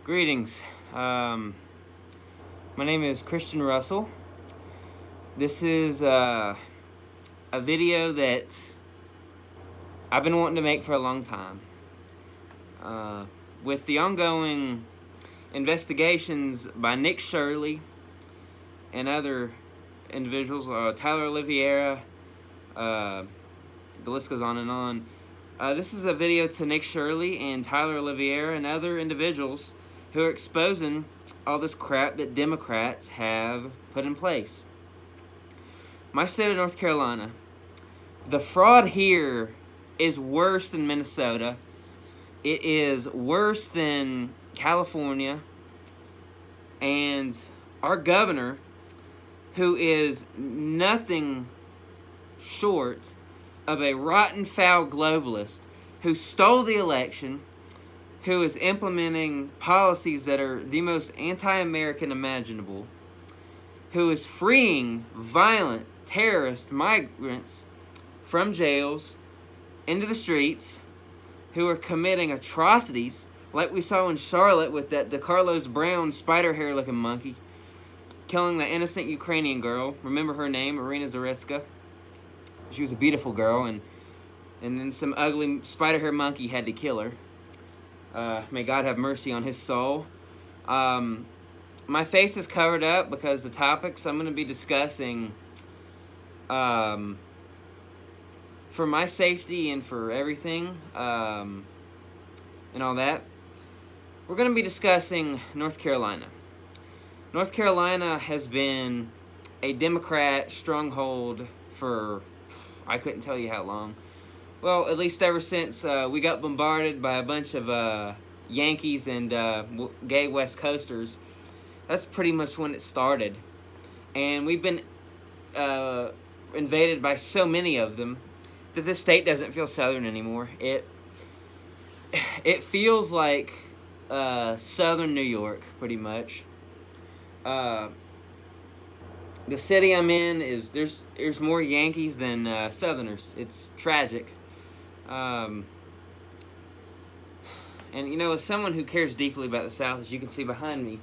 Greetings. My name is Christian Russell. This is a video that I've been wanting to make for a long time. With the ongoing investigations by Nick Shirley and other individuals, Tyler Oliveira, the list goes on and on. This is a video to Nick Shirley and Tyler Oliveira and other individuals who are exposing all this crap that Democrats have put in place. My state of North Carolina, the fraud here is worse than Minnesota. It is worse than California. And our governor, who is nothing short of a rotten, foul globalist who stole the election, who is implementing policies that are the most anti-American imaginable, who is freeing violent terrorist migrants from jails into the streets, who are committing atrocities like we saw in Charlotte with that DeCarlos Brown spider hair looking monkey killing the innocent Ukrainian girl. Remember her name, Irina Zaritska? She was a beautiful girl, and then some ugly spider hair monkey had to kill her. May God have mercy on his soul. My face is covered up because the topics I'm going to be discussing, for my safety and for everything, and all that, we're going to be discussing North Carolina. North Carolina has been a Democrat stronghold for, I couldn't tell you how long. Well, at least ever since we got bombarded by a bunch of Yankees and gay West Coasters. That's pretty much when it started. And we've been invaded by so many of them that this state doesn't feel southern anymore. It feels like southern New York, pretty much. The city I'm in is there's more Yankees than Southerners. It's tragic. And you know, as someone who cares deeply about the South, as you can see behind me,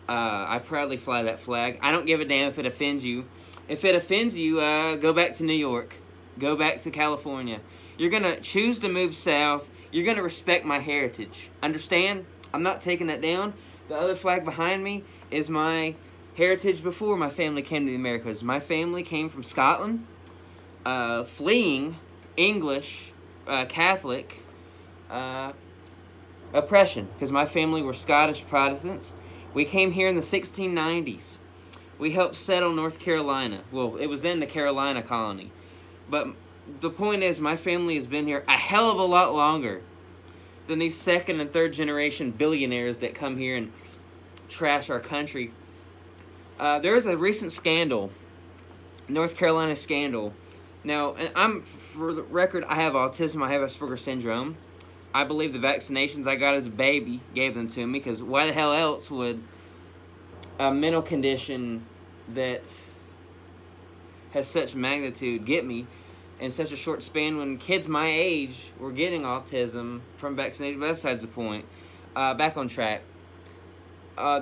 I proudly fly that flag. I don't give a damn if it offends you. If it offends you, go back to New York. Go back to California. You're gonna choose to move south. You're gonna respect my heritage. Understand? I'm not taking that down. The other flag behind me is my heritage before my family came to the Americas. My family came from Scotland, fleeing English, Catholic oppression, because my family were Scottish Protestants. We came here in the 1690s. We helped settle North Carolina. Well, it was then the Carolina colony. But the point is, my family has been here a hell of a lot longer than these second and third generation billionaires that come here and trash our country. There is a recent scandal, North Carolina scandal. Now, and for the record, I have autism. I have Asperger's syndrome. I believe the vaccinations I got as a baby gave them to me, because why the hell else would a mental condition that has such magnitude get me in such a short span when kids my age were getting autism from vaccination? But that's besides the point. Back on track.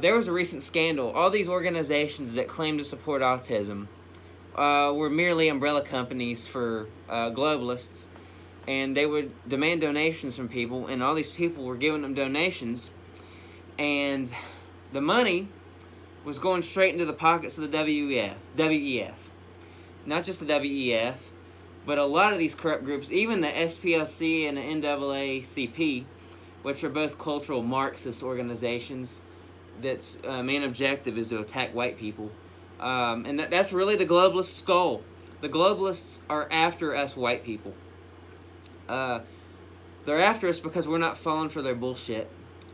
There was a recent scandal. All these organizations that claim to support autism were merely umbrella companies for globalists, and they would demand donations from people, and all these people were giving them donations, and the money was going straight into the pockets of the WEF. Not just the WEF, but a lot of these corrupt groups, even the SPLC and the NAACP, which are both cultural Marxist organizations that's main objective is to attack white people. And that's really the globalists' goal. The globalists are after us white people. They're after us because we're not falling for their bullshit.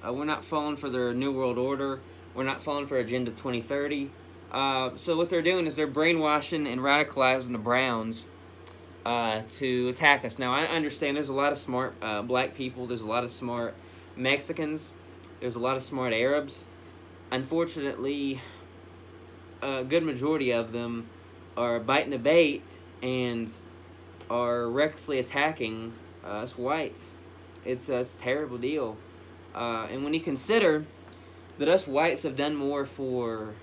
We're not falling for their New World Order. We're not falling for Agenda 2030. So what they're doing is they're brainwashing and radicalizing the Browns to attack us. Now, I understand there's a lot of smart black people. There's a lot of smart Mexicans. There's a lot of smart Arabs. Unfortunately, a good majority of them are biting the bait and are recklessly attacking us whites. It's a terrible deal. And when you consider that us whites have done more for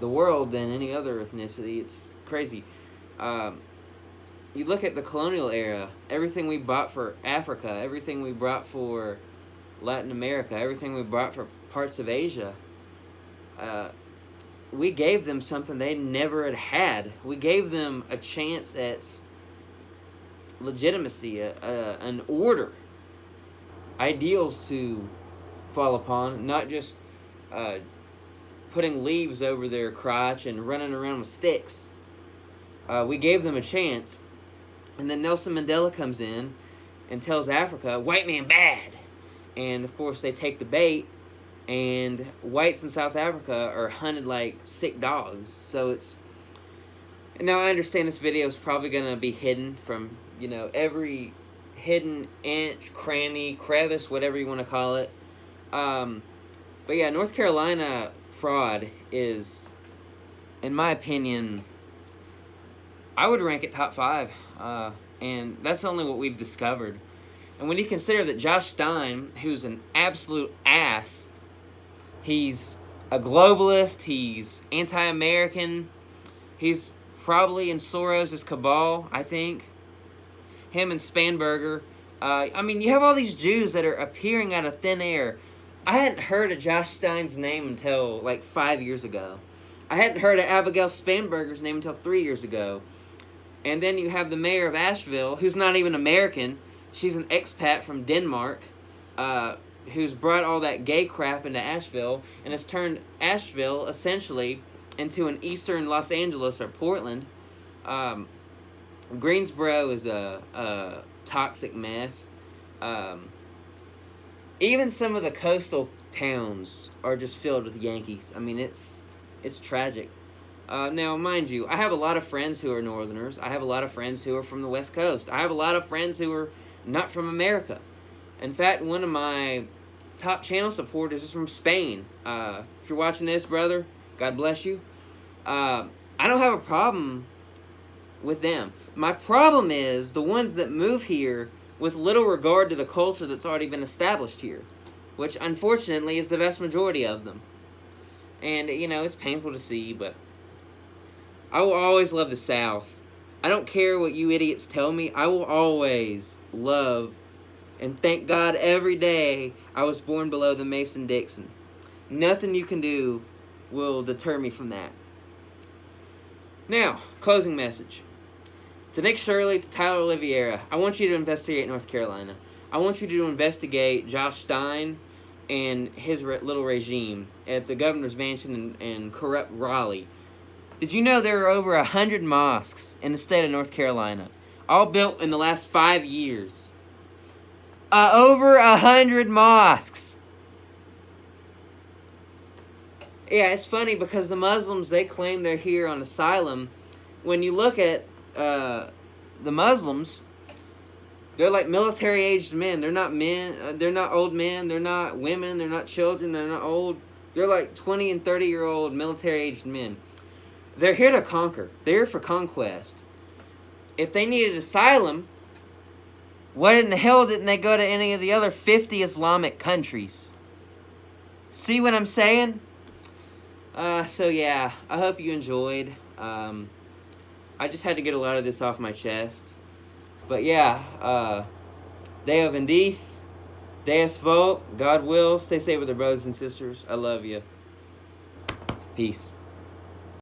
the world than any other ethnicity. It's crazy. Um, you look at the colonial era, everything we bought for Africa, everything we brought for Latin America, everything we brought for parts of Asia, uh, we gave them something they never had had. We gave them a chance at legitimacy, an order, ideals to fall upon, not just putting leaves over their crotch and running around with sticks. We gave them a chance, and then Nelson Mandela comes in and tells Africa, white man bad. And of course they take the bait, and whites in South Africa are hunted like sick dogs. So it's... Now I understand this video is probably going to be hidden from, every hidden inch, cranny, crevice, whatever you want to call it. But yeah, North Carolina fraud is, in my opinion, I would rank it top 5. And that's only what we've discovered. And when you consider that Josh Stein, who's an absolute ass, he's a globalist, he's anti-American, he's probably in Soros' cabal, I think. Him and Spanberger. You have all these Jews that are appearing out of thin air. I hadn't heard of Josh Stein's name until, 5 years ago. I hadn't heard of Abigail Spanberger's name until 3 years ago. And then you have the mayor of Asheville, who's not even American. She's an expat from Denmark, who's brought all that gay crap into Asheville and has turned Asheville, essentially, into an eastern Los Angeles or Portland. Greensboro is a toxic mess. Even some of the coastal towns are just filled with Yankees. It's tragic. Now, mind you, I have a lot of friends who are Northerners. I have a lot of friends who are from the West Coast. I have a lot of friends who are not from America. In fact, one of my top channel supporters is from Spain. If you're watching this, brother, God bless you. I don't have a problem with them. My problem is the ones that move here with little regard to the culture that's already been established here, which unfortunately is the vast majority of them. And, it's painful to see, but I will always love the South. I don't care what you idiots tell me. I will always love and thank God every day I was born below the Mason-Dixon. Nothing you can do will deter me from that. Now, closing message. To Nick Shirley, to Tyler Oliveira, I want you to investigate North Carolina. I want you to investigate Josh Stein and his little regime at the governor's mansion in corrupt Raleigh. Did you know there are over 100 mosques in the state of North Carolina, all built in the last 5 years? Over 100 mosques. Yeah, it's funny because the Muslims, they claim they're here on asylum. When you look at the Muslims, they're like military-aged men. They're not men. They're not old men. They're not women. They're not children. They're not old. They're like 20 and 30-year-old military-aged men. They're here to conquer. They're here for conquest. If they needed asylum, why in the hell didn't they go to any of the other 50 Islamic countries? See what I'm saying? So yeah, I hope you enjoyed. I just had to get a lot of this off my chest. But yeah, Deo Vendice, Deus Volt, God will. Stay safe with your brothers and sisters. I love you. Peace.